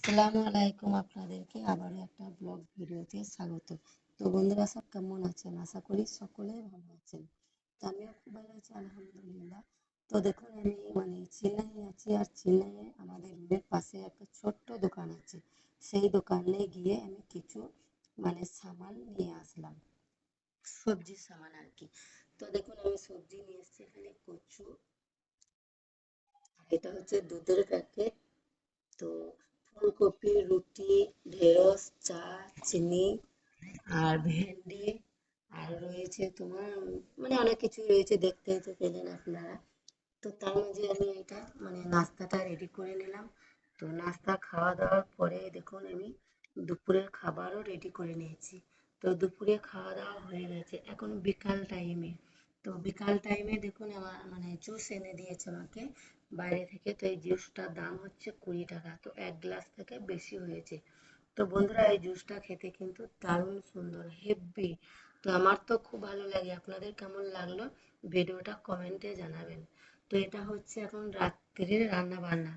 আসসালামু আলাইকুম, আপনাদেরকে আবারও একটা ব্লগ ভিডিওতে স্বাগত। তো বন্ধুরা, সব কেমন আছেন? আশা করি সকলেই ভালো আছেন। তো আমিও খুব ভালো আছি, আলহামদুলিল্লাহ। তো দেখুন, আমি চেন্নাইয়ে আছি, আর চেন্নাইয়ে আমাদের রুমের পাশে একটা ছোট্ট দোকান আছে। সেই দোকানে গিয়ে আমি কিছু সামান নিয়ে আসলাম, সবজির সামান আর কি। তো দেখুন, আমি সবজি নিয়ে এসেছি। এখানে কচু, আর এটা হচ্ছে দুধের প্যাকেট। তো ফুলকপি, রুটি, ঢেঁড়স, চা, চিনি, আর ভেন্ডি, আর রয়েছে তোমার অনেক কিছু রয়েছে, দেখতেই তো পেলেন আপনারা। তো তার মাঝে আমি এটা নাস্তাটা রেডি করে নিলাম। তো নাস্তা খাওয়া দাওয়ার পরে দেখুন, আমি দুপুরের খাবারও রেডি করে নিয়েছি। তো দুপুরে খাওয়া দাওয়া হয়ে গেছে, এখন বিকাল টাইমে। তো বিকাল টাইমে দেখুন, আমার জুস এনে দিয়েছে আমাকে বাইরে থেকে। তো এই জুসটার দাম হচ্ছে 20 টাকা। তো এক গ্লাস থেকে বেশি হয়েছে। তো বন্ধুরা, এই জুসটা খেতে কিন্তু দারুণ সুন্দর, হেব্বি। তো আমার তো খুব ভালো লাগে। আপনাদের কেমন লাগলো ভিডিওটা কমেন্টে জানাবেন। তো এটা হচ্ছে এখন রাত্রের রান্না বান্না।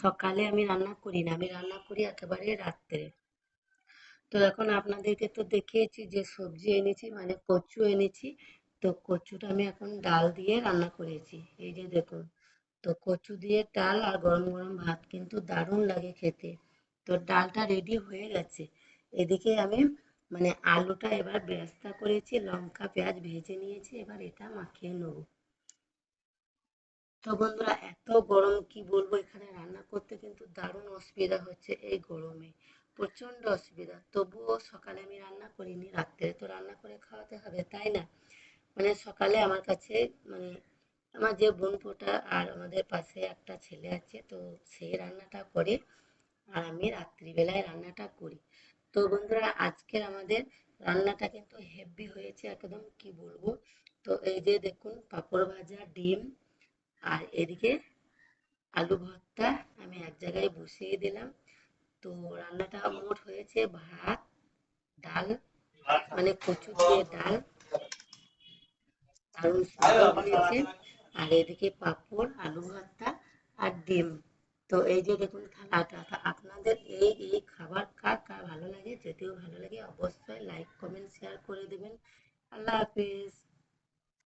সকালে আমি রান্না করি না, আমি রান্না করি একেবারে রাত্রে। তো এখন আপনাদেরকে তো দেখিয়েছি যে সবজি এনেছি, কচু এনেছি। তো কচুটা আমি এখন ডাল দিয়ে রান্না করেছি, এই যে দেখুন। তো কচু দিয়ে ডাল আর গরম গরম ভাত কিন্তু দারুণ লাগে খেতে। তো ডালটা রেডি হয়ে গেছে। এদিকে আমি আলুটা এবার বেরেস্তা করেছি, লঙ্কা পেঁয়াজ ভেজে নিয়েছি, এবার এটা মাখিয়ে নেবো। তো বন্ধুরা, এত গরম কি বলবো, এখানে রান্না করতে কিন্তু দারুণ অসুবিধা হচ্ছে এই গরমে, প্রচন্ড অসুবিধা। তবুও সকালে আমি রান্না করিনি, রাত্রে তো রান্না করে খাওয়াতে হবে, তাই না? সকালে আমার কাছে মানে আমার যে বোনপোটা আর আমাদের পাশে একটা ছেলে আছে, তো সেই রান্নাটা করে, আর আমি রাত্রিবেলায় রান্নাটা করি। তো বন্ধুরা, আজকের আমাদের রান্নাটা কিন্তু হেভি হয়েছে, একদম কি বলবো। তো এই যে দেখুন, পাঁপড় ভাজা, ডিম, আর এদিকে আলু ভর্তা আমি এক জায়গায় বসিয়ে দিলাম। তো রান্নাটা মোট হয়েছে ভাত, ডাল, কচু দিয়ে ডাল, দারুণ সুন্দর হয়েছে। আর এদিকে পাঁপড়, আলু ভর্তা, আর ডিম। তো এই যে দেখুন থালাটা। তো আপনাদের এই এই খাবার কার কার ভালো লাগে? যদিও ভালো লাগে, অবশ্যই লাইক কমেন্ট শেয়ার করে দেবেন। আল্লাহ হাফেজ।